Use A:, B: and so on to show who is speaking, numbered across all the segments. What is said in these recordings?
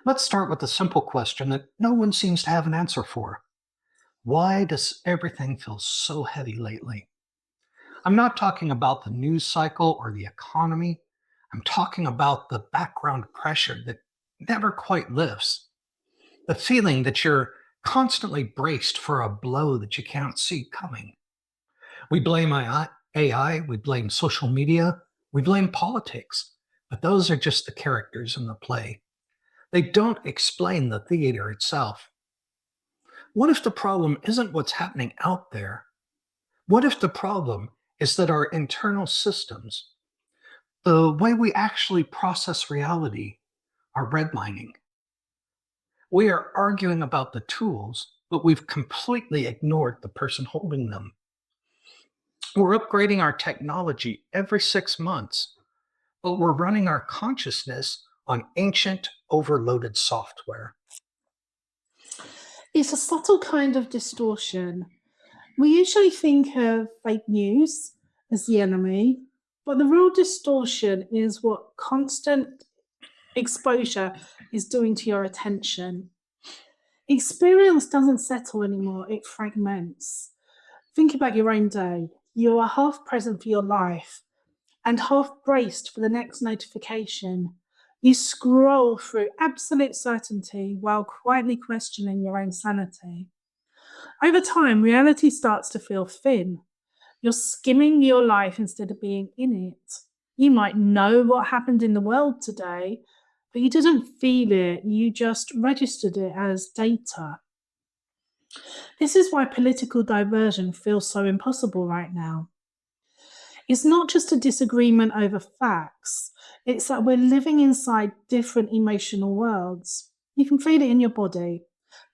A: Let's start with a simple question that no one seems to have an answer for. Why does everything feel so heavy lately? I'm not talking about the news cycle or the economy. I'm talking about the background pressure that never quite lifts. The feeling that you're constantly braced for a blow that you can't see coming. We blame AI, we blame social media, we blame politics, but those are just the characters in the play. They don't explain the theater itself. What if the problem isn't what's happening out there? What if the problem is that our internal systems, the way we actually process reality, are redlining? We are arguing about the tools, but we've completely ignored the person holding them. We're upgrading our technology every 6 months, but we're running our consciousness on ancient, overloaded software.
B: It's a subtle kind of distortion. We usually think of fake news as the enemy, but the real distortion is what constant exposure is doing to your attention. Experience doesn't settle anymore, it fragments. Think about your own day. You are half present for your life and half braced for the next notification. You scroll through absolute certainty while quietly questioning your own sanity. Over time, reality starts to feel thin. You're skimming your life instead of being in it. You might know what happened in the world today, but you didn't feel it. You just registered it as data. This is why political diversion feels so impossible right now. It's not just a disagreement over facts, it's that we're living inside different emotional worlds. You can feel it in your body,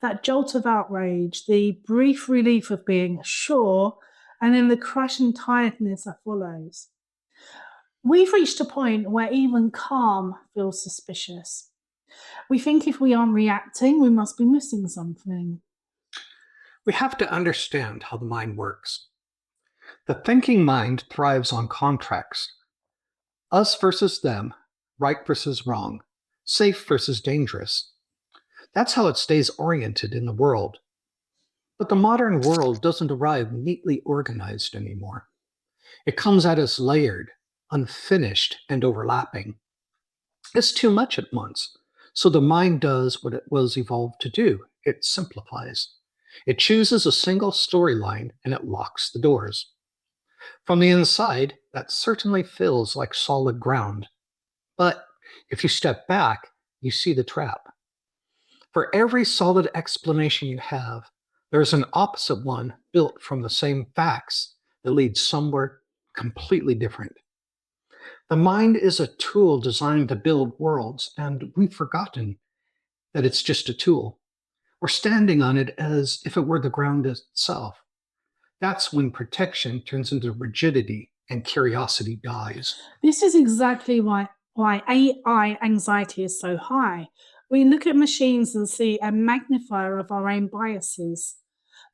B: that jolt of outrage, the brief relief of being sure, and then the crushing tiredness that follows. We've reached a point where even calm feels suspicious. We think if we aren't reacting, we must be missing something.
A: We have to understand how the mind works. The thinking mind thrives on contracts: us versus them, right versus wrong, safe versus dangerous. That's how it stays oriented in the world. But the modern world doesn't arrive neatly organized anymore. It comes at us layered, unfinished, and overlapping. It's too much at once. So the mind does what it was evolved to do: it simplifies. It chooses a single storyline and it locks the doors. From the inside, that certainly feels like solid ground. But if you step back, you see the trap. For every solid explanation you have, there's an opposite one built from the same facts that leads somewhere completely different. The mind is a tool designed to build worlds, and we've forgotten that it's just a tool. We're standing on it as if it were the ground itself. That's when protection turns into rigidity and curiosity dies.
B: This is exactly why AI anxiety is so high. We look at machines and see a magnifier of our own biases.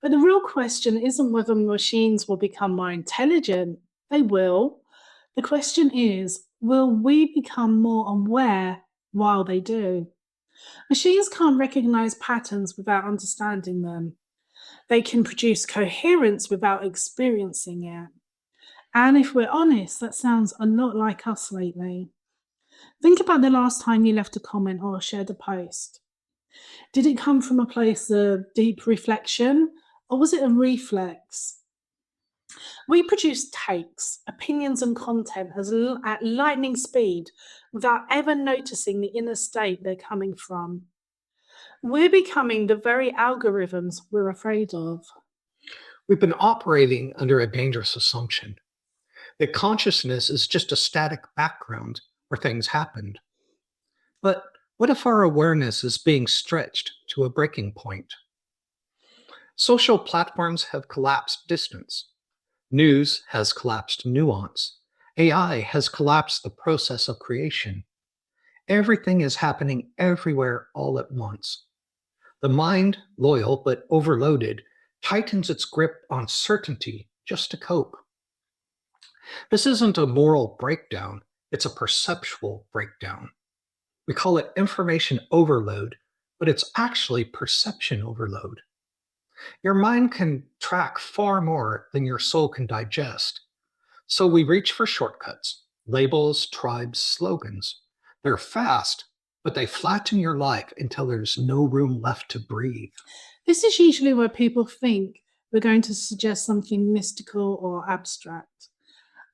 B: But the real question isn't whether machines will become more intelligent. They will. The question is, will we become more aware while they do? Machines can't recognize patterns without understanding them. They can produce coherence without experiencing it. And if we're honest, that sounds a lot like us lately. Think about the last time you left a comment or shared a post. Did it come from a place of deep reflection, or was it a reflex? We produce takes, opinions, and content at lightning speed without ever noticing the inner state they're coming from. We're becoming the very algorithms we're afraid of.
A: We've been operating under a dangerous assumption that consciousness is just a static background where things happened. But what if our awareness is being stretched to a breaking point? Social platforms have collapsed distance. News has collapsed nuance. AI has collapsed the process of creation. Everything is happening everywhere all at once. The mind, loyal but overloaded, tightens its grip on certainty just to cope. This isn't a moral breakdown, it's a perceptual breakdown. We call it information overload, but it's actually perception overload. Your mind can track far more than your soul can digest. So we reach for shortcuts, labels, tribes, slogans. They're fast, but they flatten your life until there's no room left to breathe.
B: This is usually where people think we're going to suggest something mystical or abstract.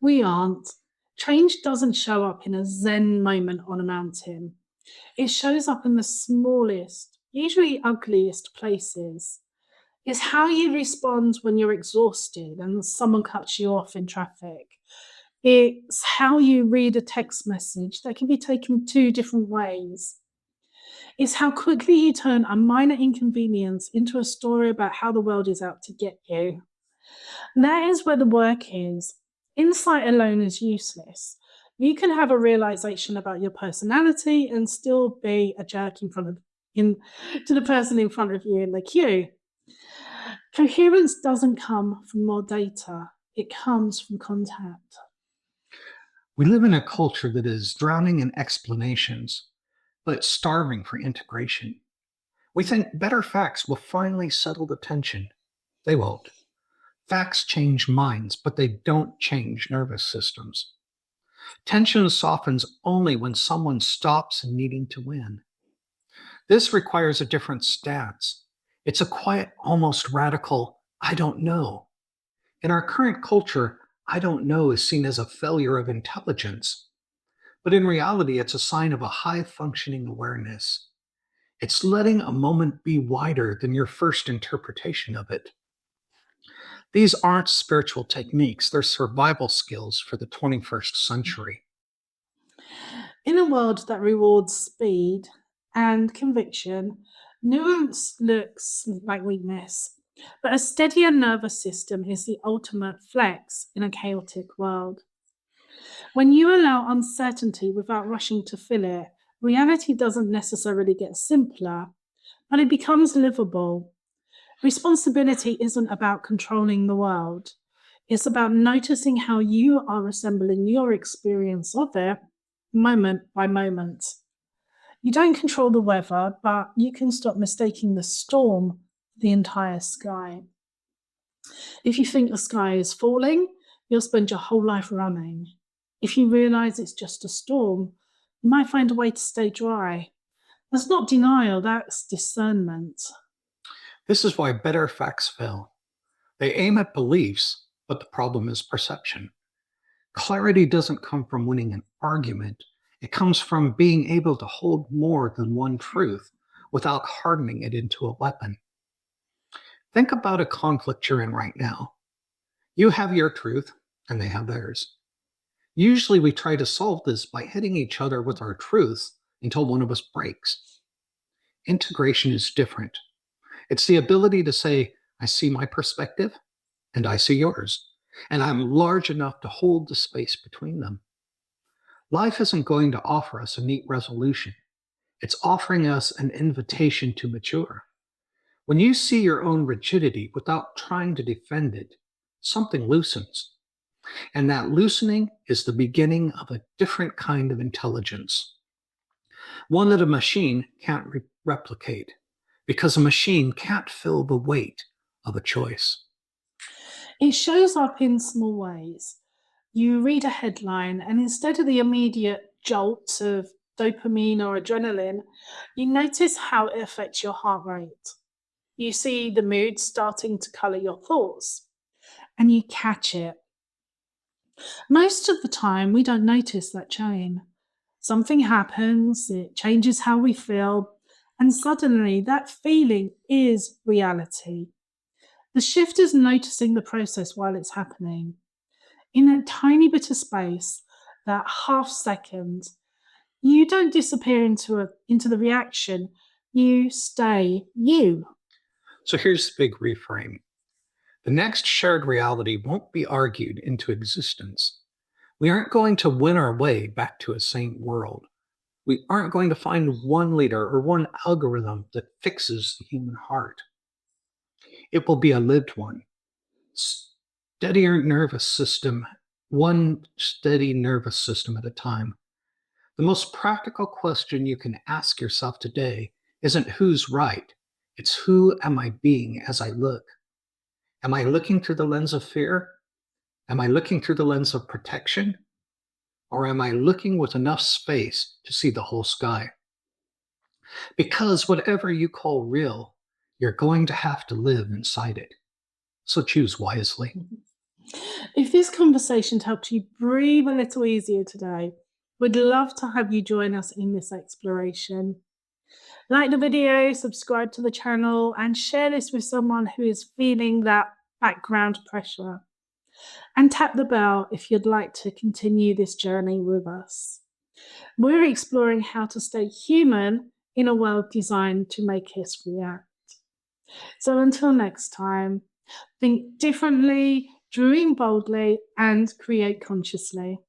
B: We aren't. Change doesn't show up in a Zen moment on a mountain. It shows up in the smallest, usually ugliest places. It's how you respond when you're exhausted and someone cuts you off in traffic. It's how you read a text message that can be taken two different ways. It's how quickly you turn a minor inconvenience into a story about how the world is out to get you. That is where the work is. Insight alone is useless. You can have a realization about your personality and still be a jerk to the person in front of you in the queue. Coherence doesn't come from more data, it comes from contact.
A: We live in a culture that is drowning in explanations, but starving for integration. We think better facts will finally settle the tension. They won't. Facts change minds, but they don't change nervous systems. Tension softens only when someone stops needing to win. This requires a different stance. It's a quiet, almost radical, I don't know. In our current culture, I don't know is seen as a failure of intelligence. But in reality, it's a sign of a high functioning awareness. It's letting a moment be wider than your first interpretation of it. These aren't spiritual techniques, they're survival skills for the 21st century.
B: In a world that rewards speed and conviction, nuance looks like weakness, but a steadier nervous system is the ultimate flex in a chaotic world. When you allow uncertainty without rushing to fill it, reality doesn't necessarily get simpler, but it becomes livable. Responsibility isn't about controlling the world. It's about noticing how you are assembling your experience of it moment by moment. You don't control the weather, but you can stop mistaking the storm for the entire sky. If you think the sky is falling, you'll spend your whole life running. If you realize it's just a storm, you might find a way to stay dry. That's not denial, that's discernment.
A: This is why better facts fail. They aim at beliefs, but the problem is perception. Clarity doesn't come from winning an argument. It comes from being able to hold more than one truth without hardening it into a weapon. Think about a conflict you're in right now. You have your truth, and they have theirs. Usually we try to solve this by hitting each other with our truths until one of us breaks. Integration is different. It's the ability to say, I see my perspective, and I see yours, and I'm large enough to hold the space between them. Life isn't going to offer us a neat resolution. It's offering us an invitation to mature. When you see your own rigidity without trying to defend it, something loosens. And that loosening is the beginning of a different kind of intelligence. One that a machine can't replicate, because a machine can't fill the weight of a choice.
B: It shows up in small ways. You read a headline, and instead of the immediate jolt of dopamine or adrenaline, you notice how it affects your heart rate. You see the mood starting to color your thoughts, and you catch it. Most of the time, we don't notice that chain. Something happens, it changes how we feel, and suddenly that feeling is reality. The shift is noticing the process while it's happening. In that tiny bit of space, that half second, you don't disappear into the reaction, you stay you.
A: So here's the big reframe. The next shared reality won't be argued into existence. We aren't going to win our way back to a sane world. We aren't going to find one leader or one algorithm that fixes the human heart. It will be a lived one. Steadier nervous system, one steady nervous system at a time. The most practical question you can ask yourself today isn't who's right, it's who am I being as I look? Am I looking through the lens of fear? Am I looking through the lens of protection? Or am I looking with enough space to see the whole sky? Because whatever you call real, you're going to have to live inside it. So choose wisely.
B: If this conversation helped you breathe a little easier today, we'd love to have you join us in this exploration. Like the video, subscribe to the channel, and share this with someone who is feeling that background pressure. And tap the bell if you'd like to continue this journey with us. We're exploring how to stay human in a world designed to make us react. So until next time, think differently, dream boldly, and create consciously.